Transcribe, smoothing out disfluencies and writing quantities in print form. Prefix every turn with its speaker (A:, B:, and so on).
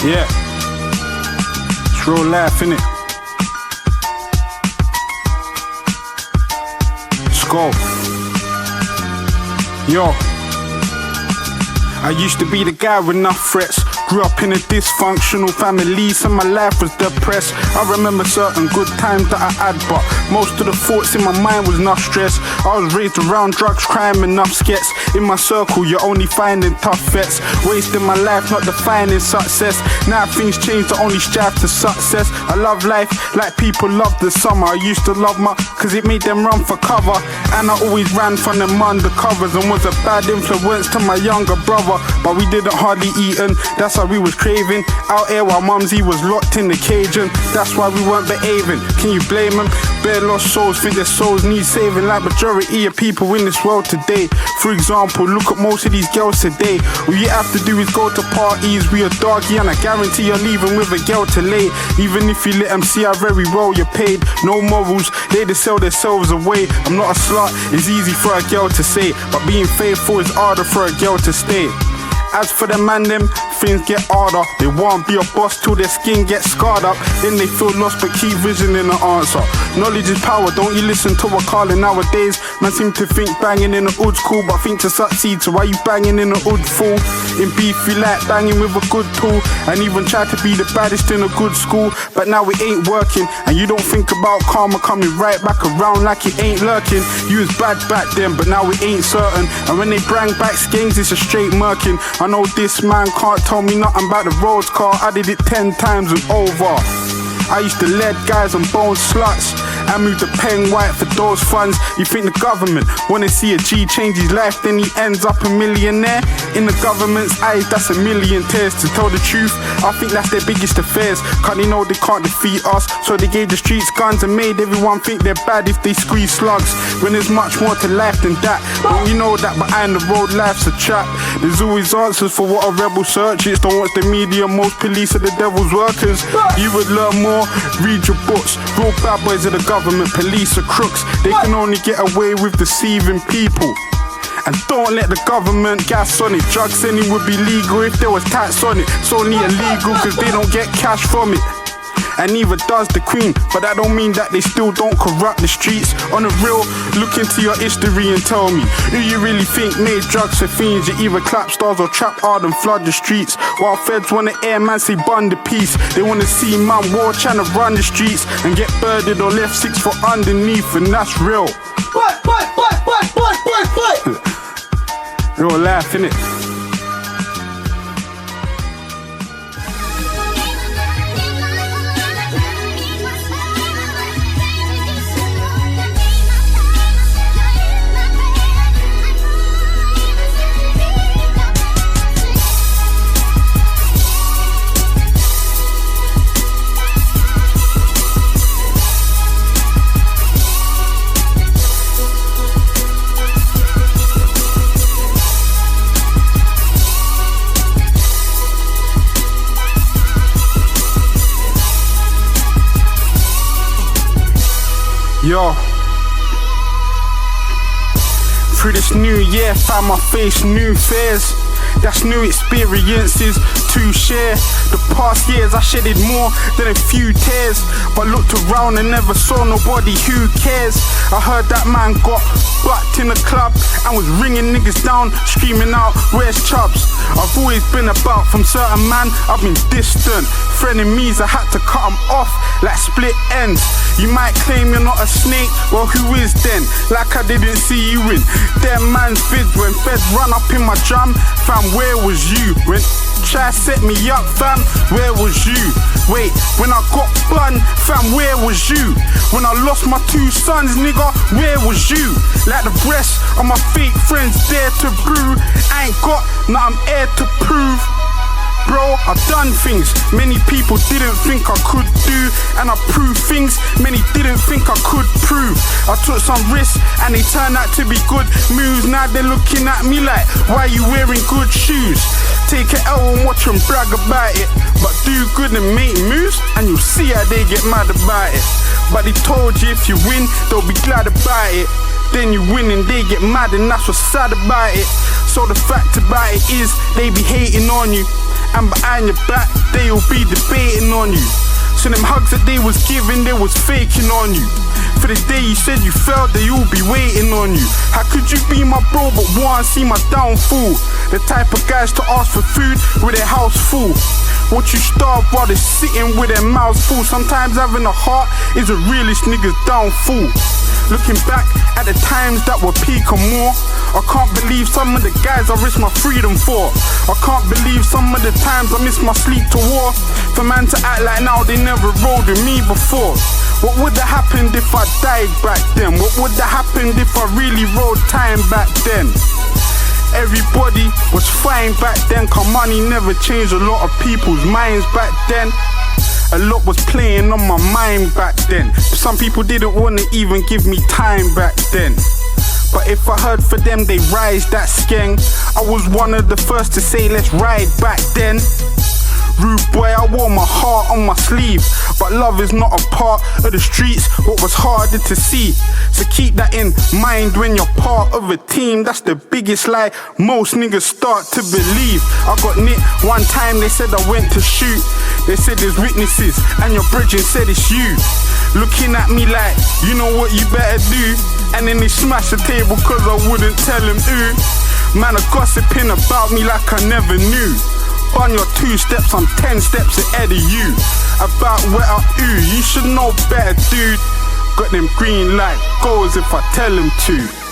A: Yeah. It's real life, innit? Let's go. Yo. I used to be the guy with enough threats. Grew up in a dysfunctional family, so my life was depressed. I remember certain good times that I had, but most of the thoughts in my mind was enough stress. I was raised around drugs, crime, enough skets. In my circle, you're only finding tough vets. Wasting my life, not defining success. Now things change, I only strive to success. I love life like people love the summer. I used to love cause it made them run for cover. And I always ran from them undercovers and was a bad influence to my younger brother. But we didn't hardly eat, and that's why we was craving. Out here while mumsy was locked in the cage, and that's why we weren't behaving. Can you blame them? Bare lost souls think their souls need saving, like majority of people in this world today. For example, look at most of these girls today. All you have to do is go to parties, we a doggy, and I guarantee you're leaving with a girl to lay. Even if you let them see how very well you're paid. No morals, they just sell themselves away. I'm not a slut, it's easy for a girl to say, but being faithful is harder for a girl to stay. As for the man them, things get harder. They won't be a boss till their skin gets scarred up. Then they feel lost but keep visioning the answer. Knowledge is power, don't you listen to what calling nowadays. Man seem to think banging in the hood's cool, but think to succeed, so why you banging in the hood fool? In beef you like banging with a good tool, and even try to be the baddest in a good school. But now it ain't working, and you don't think about karma coming right back around like it ain't lurking. You was bad back then, but now it ain't certain. And when they bring back skanks, it's a straight murking. I know this man can't tell me nothing about the roads car. I did it 10 times and over. I used to lead guys and bone sluts. I moved to Pen White for those funds. You think the government wanna see a G change his life, then he ends up a millionaire? In the government's eyes, that's a million tears. To tell the truth, I think that's their biggest affairs. Cause they know they can't defeat us, so they gave the streets guns and made everyone think they're bad if they squeeze slugs. When there's much more to life than that. Don't you know that behind the road life's a trap? There's always answers for what a rebel searches. Don't watch the media, most police are the devil's workers. You would learn more, read your books. Real bad boys of the government, police are crooks. They can only get away with deceiving people. And don't let the government gas on it. Drugs then it would be legal if there was tax on it. It's only illegal cause they don't get cash from it. And neither does the Queen, but that don't mean that they still don't corrupt the streets. On the real, look into your history and tell me, who you really think made drugs for fiends? You either clap stars or trap hard and flood the streets. While feds wanna air man say bun the peace. They wanna see man war trying to run the streets and get birded or left 6 foot underneath, and that's real.
B: But.
A: Real life, innit? Yo, through this new year, found my face, new fears. That's new experiences to share. The past years I shedded more than a few tears, but looked around and never saw nobody who cares. I heard that man got bucked in the club and was ringing niggas down, screaming out, where's Chubbs? I've always been about from certain man, I've been distant. Frenemies, I had to cut them off like split ends. You might claim you're not a snake, well who is then? Like I didn't see you in them man's vids when feds run up in my drum. Fam, where was you? When try set me up, fam, where was you? Wait, when I got bun, fam, where was you? When I lost my 2 sons, nigga, where was you? Like the breasts of my fake friends dare to brew. I ain't got nothing air to prove. Bro, I've done things many people didn't think I could do, and I proved things many didn't think I could prove. I took some risks and they turned out to be good moves. Now they're looking at me like, why you wearing good shoes? Take an L and watch them brag about it, but do good and make moves and you'll see how they get mad about it. But they told you if you win, they'll be glad about it. Then you win and they get mad, and that's what's sad about it. So the fact about it is, they be hating on you, and behind your back, they'll be debating on you. So them hugs that they was giving, they was faking on you. For the day you said you failed, they all be waiting on you. How could you be my bro but want to see my downfall? The type of guys to ask for food with their house full. Watch you starve while they're sitting with their mouths full. Sometimes having a heart is the realest nigga's downfall. Looking back at the times that were peak or more, I can't believe some of the guys I risked my freedom for. I can't believe some of the times I missed my sleep to war. For man to act like now they never rode with me before. What would have happened if I died back then? What would have happened if I really rode time back then? Everybody was fine back then, cause money never changed a lot of people's minds back then. A lot was playing on my mind back then. Some people didn't wanna even give me time back then. But if I heard for them, they rise that skeng. I was one of the first to say let's ride back then. Rude boy, I wore my heart on my sleeve, but love is not a part of the streets, what was harder to see. So keep that in mind when you're part of a team. That's the biggest lie most niggas start to believe. I got nicked one time, they said I went to shoot. They said there's witnesses, and your brethren said it's you. Looking at me like, you know what you better do. And then they smashed the table cause I wouldn't tell them who. Man are gossiping about me like I never knew. On your 2 steps, I'm 10 steps ahead of you. About where I ooh, you should know better, dude. Got them green light goals if I tell them to.